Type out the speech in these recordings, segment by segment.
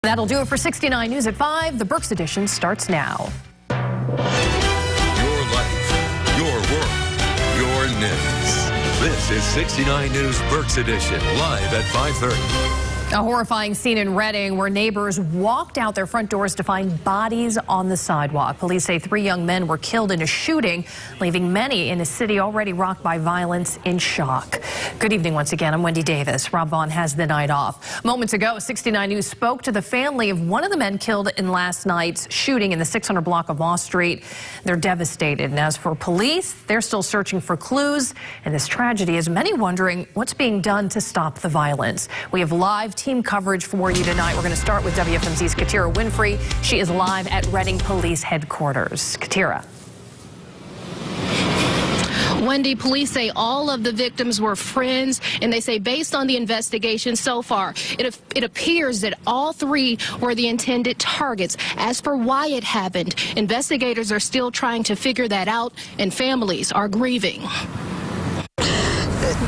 That'll do it for 69 News at 5. The Berks edition starts now. Your life, your work, your news. This is 69 News Berks edition, live at 5:30. A horrifying scene in Reading where neighbors walked out their front doors to find bodies on the sidewalk. Police say 3 young men were killed in a shooting, leaving many in a city already rocked by violence in shock. Good evening once again. I'm Wendy Davis. Rob Vaughn has the night off. Moments ago, 69 News spoke to the family of one of the men killed in last night's shooting in the 600 block of Moss Street. They're devastated. And as for police, they're still searching for clues. And this tragedy has many wondering what's being done to stop the violence. We have live team coverage for you tonight. We're going to start with WFMZ's Katira Winfrey. She is live at Reading Police Headquarters. Katira. Wendy, police say all of the victims were friends, and they say based on the investigation so far, it appears that all 3 were the intended targets. As for why it happened, investigators are still trying to figure that out, and families are grieving.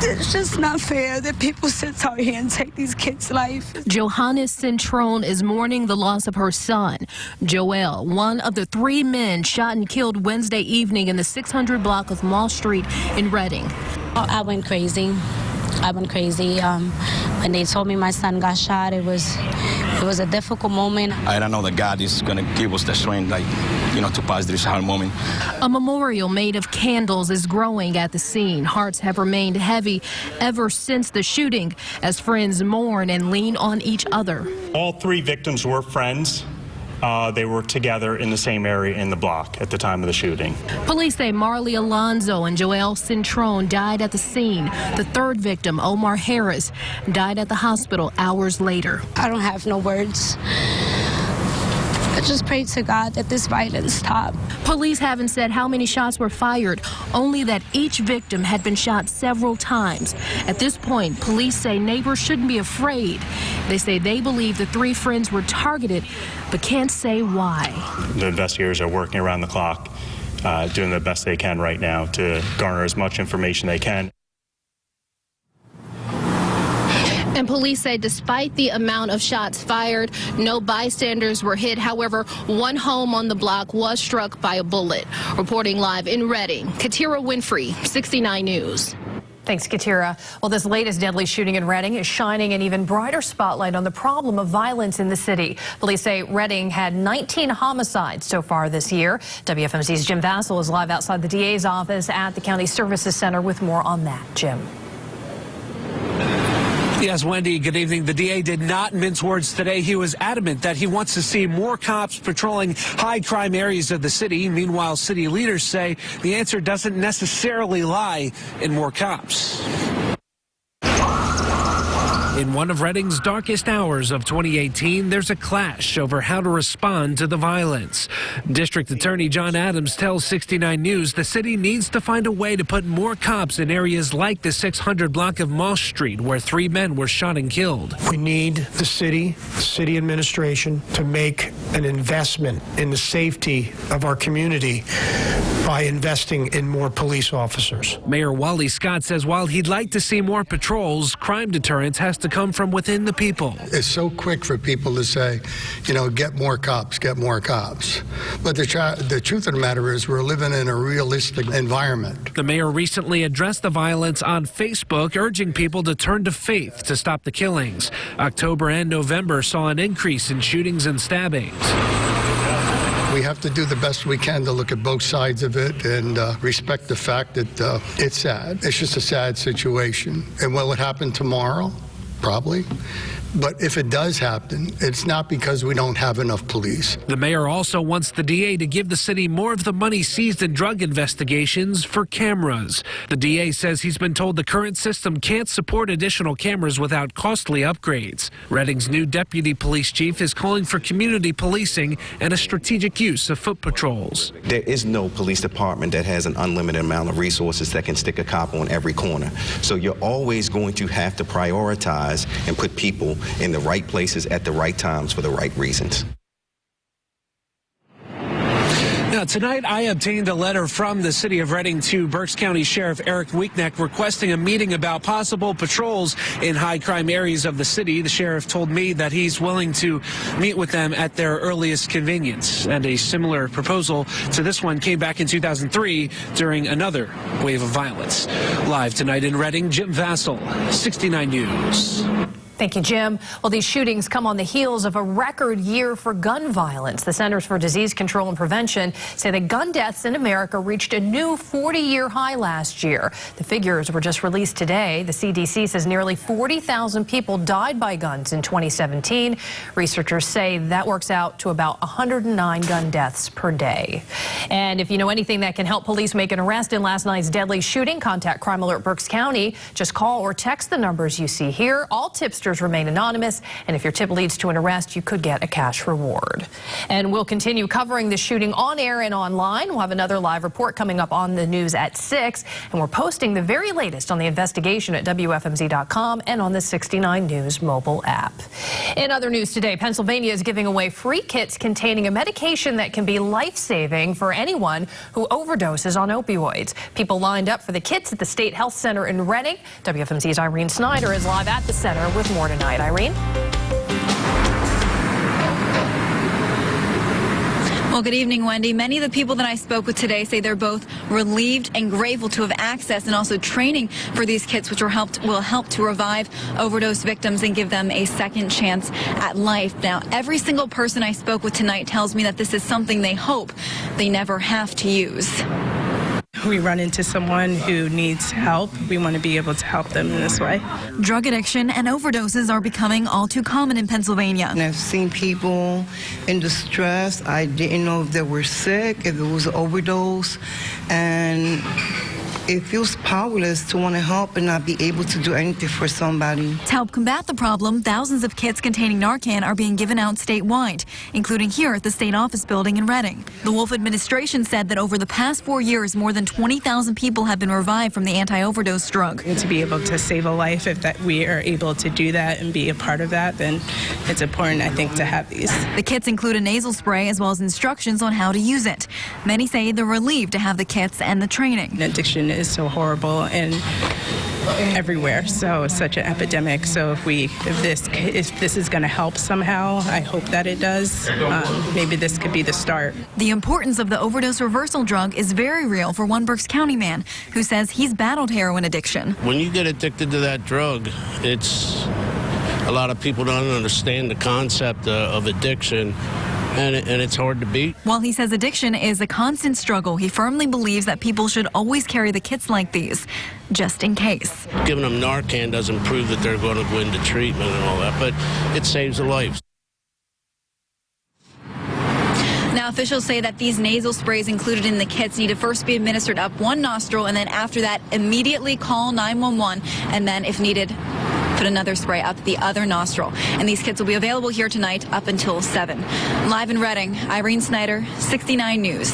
It's just not fair that people sit out here and take these kids' life. Johannes Centrone is mourning the loss of her son, Joel, one of the 3 men shot and killed Wednesday evening in the 600 block of Moss Street in Reading. I went crazy. When they told me my son got shot, it was a difficult moment. I don't know that God is going to give us the strength, to pass this hard moment. A memorial made of candles is growing at the scene. Hearts have remained heavy ever since the shooting as friends mourn and lean on each other. All 3 victims were friends. They were together in the same area in the block at the time of the shooting. Police say Marley Alonzo and Joel Centrone died at the scene. The 3rd victim, Omar Harris, died at the hospital hours later. I don't have no words. I just pray to God that this violence stop. Police haven't said how many shots were fired, only that each victim had been shot several times. At this point, police say neighbors shouldn't be afraid. They say they believe the 3 friends were targeted, but can't say why. The investigators are working around the clock, doing the best they can right now to garner as much information they can. And police say despite the amount of shots fired, no bystanders were hit. However, one home on the block was struck by a bullet. Reporting live in Reading, Katira Winfrey, 69 News. Thanks, Katira. Well, this latest deadly shooting in Reading is shining an even brighter spotlight on the problem of violence in the city. Police say Reading had 19 homicides so far this year. WFMZ's Jim Vassell is live outside the DA's office at the County Services Center with more on that. Jim. Yes, Wendy, good evening. The DA did not mince words today. He was adamant that he wants to see more cops patrolling high crime areas of the city. Meanwhile, city leaders say the answer doesn't necessarily lie in more cops. In one of Reading's darkest hours of 2018, there's a clash over how to respond to the violence. District Attorney John Adams tells 69 News the city needs to find a way to put more cops in areas like the 600 block of Moss Street, where 3 men were shot and killed. We need the city administration to make an investment in the safety of our community by investing in more police officers. Mayor Wally Scott says while he'd like to see more patrols, crime deterrence has to come from within the people. It's so quick for people to say, get more cops, get more cops. But the truth of the matter is we're living in a realistic environment. The mayor recently addressed the violence on Facebook, urging people to turn to faith to stop the killings. October and November saw an increase in shootings and stabbings. We have to do the best we can to look at both sides of it and respect the fact that it's sad. It's just a sad situation. And will it happen tomorrow? Probably. But if it does happen, it's not because we don't have enough police. The mayor also wants the DA to give the city more of the money seized in drug investigations for cameras. The DA says he's been told the current system can't support additional cameras without costly upgrades. Reading's new deputy police chief is calling for community policing and a strategic use of foot patrols. There is no police department that has an unlimited amount of resources that can stick a cop on every corner. So you're always going to have to prioritize and put people in the right places at the right times for the right reasons. Now, tonight, I obtained a letter from the city of Reading to Berks County Sheriff Eric Weekneck requesting a meeting about possible patrols in high crime areas of the city. The sheriff told me that he's willing to meet with them at their earliest convenience. And a similar proposal to this one came back in 2003 during another wave of violence. Live tonight in Reading, Jim Vassell, 69 News. Thank you, Jim. Well, these shootings come on the heels of a record year for gun violence. The Centers for Disease Control and Prevention say that gun deaths in America reached a new 40-year high last year. The figures were just released today. The CDC says nearly 40,000 people died by guns in 2017. Researchers say that works out to about 109 gun deaths per day. And if you know anything that can help police make an arrest in last night's deadly shooting, contact Crime Alert Berks County. Just call or text the numbers you see here. All tipsters remain anonymous, and if your tip leads to an arrest, you could get a cash reward. And we'll continue covering the shooting on air and online. We'll have another live report coming up on the news at 6, and we're posting the very latest on the investigation at WFMZ.com and on the 69 News mobile app. In other news today, Pennsylvania is giving away free kits containing a medication that can be life-saving for anyone who overdoses on opioids. People lined up for the kits at the State Health Center in Reading. WFMZ's Irene Snyder is live at the center with more tonight. Irene? Well, good evening, Wendy. Many of the people that I spoke with today say they're both relieved and grateful to have access and also training for these kits, which will help to revive overdose victims and give them a second chance at life. Now, every single person I spoke with tonight tells me that this is something they hope they never have to use. We run into someone who needs help, we want to be able to help them in this way. Drug addiction and overdoses are becoming all too common in Pennsylvania. And I've seen people in distress. I didn't know if they were sick, if it was an overdose, and it feels powerless to want to help and not be able to do anything for somebody. To help combat the problem, thousands of kits containing Narcan are being given out statewide, including here at the state office building in Reading. The Wolf administration said that over the past 4 years, more than 20,000 people have been revived from the anti-overdose drug. And to be able to save a life, if that we are able to do that and be a part of that, then it's important, I think, to have these. The kits include a nasal spray as well as instructions on how to use it. Many say they're relieved to have the kits and the training. Addiction is so horrible and everywhere, so it's such an epidemic. So if this is going to help somehow, I hope that it does. Maybe this could be the start. The importance of the overdose reversal drug is very real for one Berks County man who says he's battled heroin addiction. When you get addicted to that drug, it's a lot of people don't understand the concept of addiction. And it's hard to beat. While he says addiction is a constant struggle, he firmly believes that people should always carry the kits like these, just in case. Giving them Narcan doesn't prove that they're going to go into treatment and all that, but it saves a life. Now, officials say that these nasal sprays included in the kits need to first be administered up one nostril, and then after that, immediately call 911, and then, if needed, put another spray up the other nostril. And these kits will be available here tonight up until 7. Live in Reading, Irene Snyder, 69 News.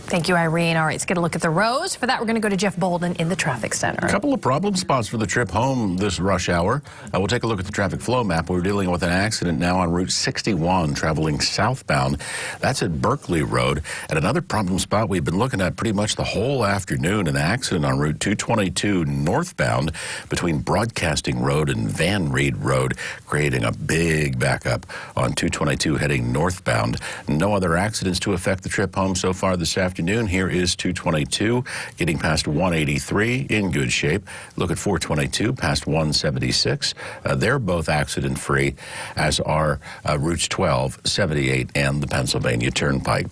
Thank you, Irene. All right, let's get a look at the roads. For that, we're going to go to Jeff Bolden in the traffic center. A couple of problem spots for the trip home this rush hour. We'll take a look at the traffic flow map. We're dealing with an accident now on Route 61 traveling southbound. That's at Berkeley Road. And another problem spot we've been looking at pretty much the whole afternoon, an accident on Route 222 northbound between Broadcasting Road and Van Reed Road, creating a big backup on 222 heading northbound. No other accidents to affect the trip home so far this afternoon. Here is 222 getting past 183 in good shape. Look at 422 past 176. They're both accident free, as are routes 12, 78, and the Pennsylvania Turnpike.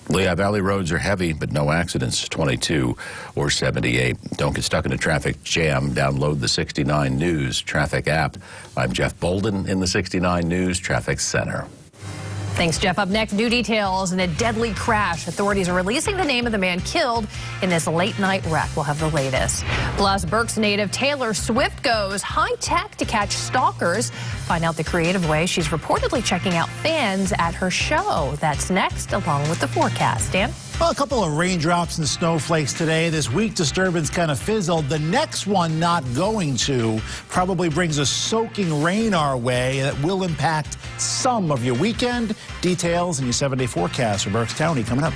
Lehigh Valley roads are heavy, but no accidents, 22 or 78. Don't get stuck in a traffic jam. Download the 69 News traffic app. I'm Jeff Bolden in the 69 News Traffic Center. Thanks, Jeff. Up next, new details in a deadly crash. Authorities are releasing the name of the man killed in this late-night wreck. We'll have the latest. Plus, Berks native Taylor Swift goes high-tech to catch stalkers. Find out the creative way she's reportedly checking out fans at her show. That's next, along with the forecast. Dan? Well, a couple of raindrops and snowflakes today. This weak disturbance kind of fizzled. The next one not going to probably brings a soaking rain our way that will impact some of your weekend. Details in your 7-day forecast for Berks County coming up.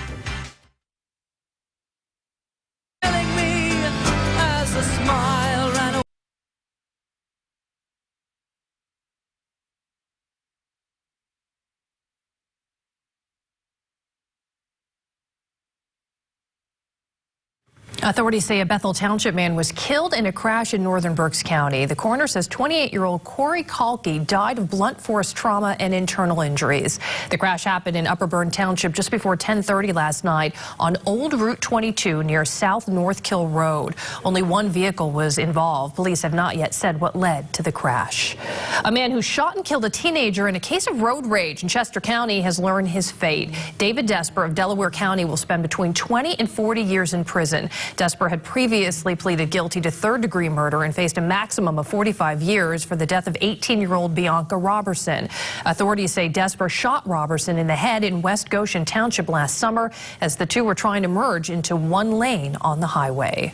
Authorities say a Bethel Township man was killed in a crash in northern Berks County. The coroner says 28-year-old Corey Kalke died of blunt force trauma and internal injuries. The crash happened in Upper Burn Township just before 10:30 last night on Old Route 22 near South North Kill Road. Only one vehicle was involved. Police have not yet said what led to the crash. A man who shot and killed a teenager in a case of road rage in Chester County has learned his fate. David Desper of Delaware County will spend between 20 and 40 years in prison. Desper had previously pleaded guilty to third-degree murder and faced a maximum of 45 years for the death of 18-year-old Bianca Robertson. Authorities say Desper shot Robertson in the head in West Goshen Township last summer as the two were trying to merge into one lane on the highway.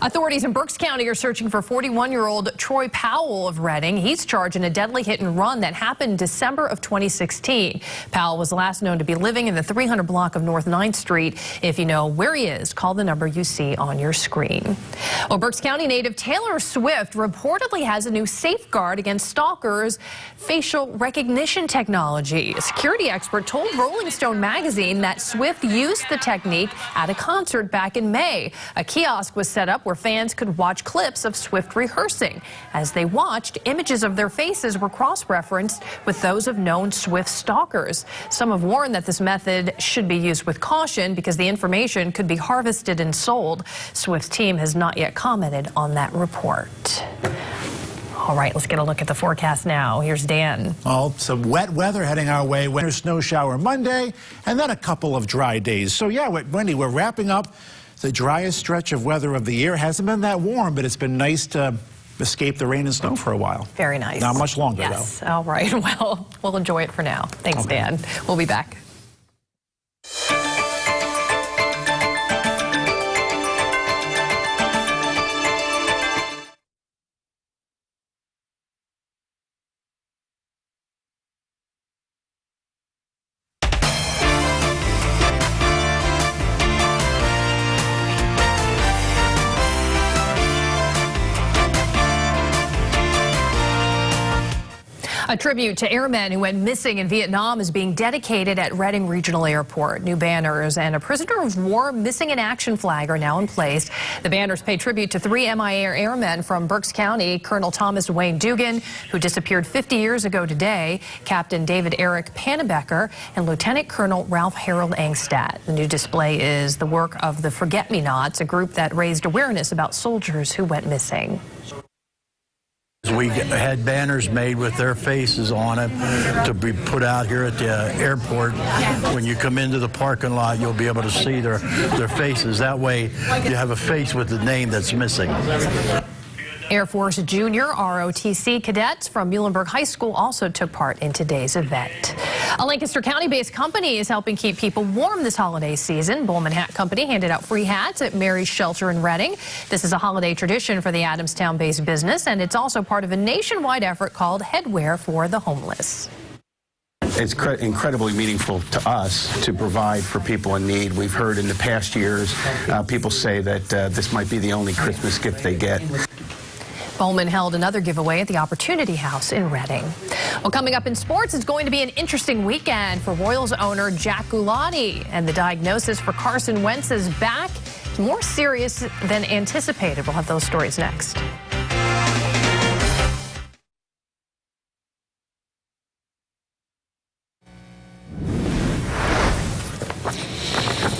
Authorities in Berks County are searching for 41-year-old Troy Powell of Reading. He's charged in a deadly hit and run that happened December of 2016. Powell was last known to be living in the 300 block of North 9th Street. If you know where he is, call the number you see on your screen. Well, Berks County native Taylor Swift reportedly has a new safeguard against stalkers: facial recognition technology. A security expert told Rolling Stone magazine that Swift used the technique at a concert back in May. A kiosk was set up where fans could watch clips of Swift rehearsing. As they watched, images of their faces were cross-referenced with those of known Swift stalkers. Some have warned that this method should be used with caution because the information could be harvested and sold. Swift's team has not yet commented on that report. All right, let's get a look at the forecast now. Here's Dan. Well, some wet weather heading our way. Winter snow shower Monday, and then a couple of dry days. So yeah, Wendy, we're wrapping up the driest stretch of weather of the year. Hasn't been that warm, but it's been nice to escape the rain and snow for a while. Very nice. Not much longer, yes. though. All right. Well, we'll enjoy it for now. Thanks, Okay. Dan. We'll be back. A tribute to airmen who went missing in Vietnam is being dedicated at Reading Regional Airport. New banners and a prisoner of war missing in action flag are now in place. The banners pay tribute to 3 MIA airmen from Berks County: Colonel Thomas Wayne Dugan, who disappeared 50 years ago today, Captain David Eric Pannebecker, and Lieutenant Colonel Ralph Harold Engstad. The new display is the work of the Forget-Me-Nots, a group that raised awareness about soldiers who went missing. We had banners made with their faces on it to be put out here at the airport. When you come into the parking lot, you'll be able to see their faces. That way, you have a face with the name that's missing. Air Force Junior ROTC cadets from Muhlenberg High School also took part in today's event. A Lancaster County-based company is helping keep people warm this holiday season. Bowman Hat Company handed out free hats at Mary's Shelter in Reading. This is a holiday tradition for the Adamstown-based business, and it's also part of a nationwide effort called Headwear for the Homeless. It's incredibly meaningful to us to provide for people in need. We've heard in the past years people say that this might be the only Christmas gift they get. Bowman held another giveaway at the Opportunity House in Reading. Well, coming up in sports, it's going to be an interesting weekend for Royals owner Jack Gulati. And the diagnosis for Carson Wentz's back is more serious than anticipated. We'll have those stories next.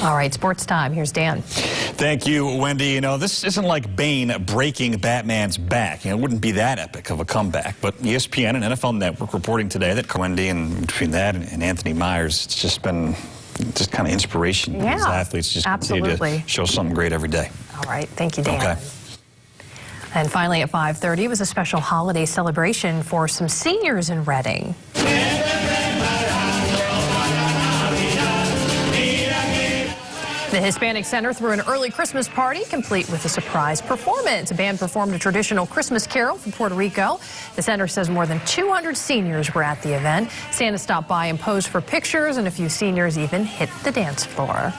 All right, sports time. Here's Dan. Thank you, Wendy. You know, this isn't like Bane breaking Batman's back. You know, it wouldn't be that epic of a comeback. But ESPN and NFL Network reporting today that Wendy, and between that and Anthony Myers, it's just been kind of inspiration for these athletes. Just continue to show something great every day. All right. Thank you, Dan. Okay. And finally at 5:30 was a special holiday celebration for some seniors in Reading. The Hispanic Center threw an early Christmas party, complete with a surprise performance. A band performed a traditional Christmas carol from Puerto Rico. The center says more than 200 seniors were at the event. Santa stopped by and posed for pictures, and a few seniors even hit the dance floor.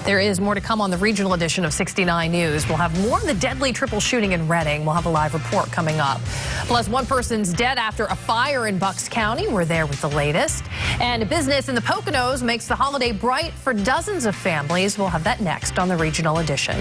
There is more to come on the regional edition of 69 News. We'll have more on the deadly triple shooting in Reading. We'll have a live report coming up. Plus, one person's dead after a fire in Bucks County. We're there with the latest. And a business in the Poconos makes the holiday bright for dozens of families. We'll have that next on the regional edition.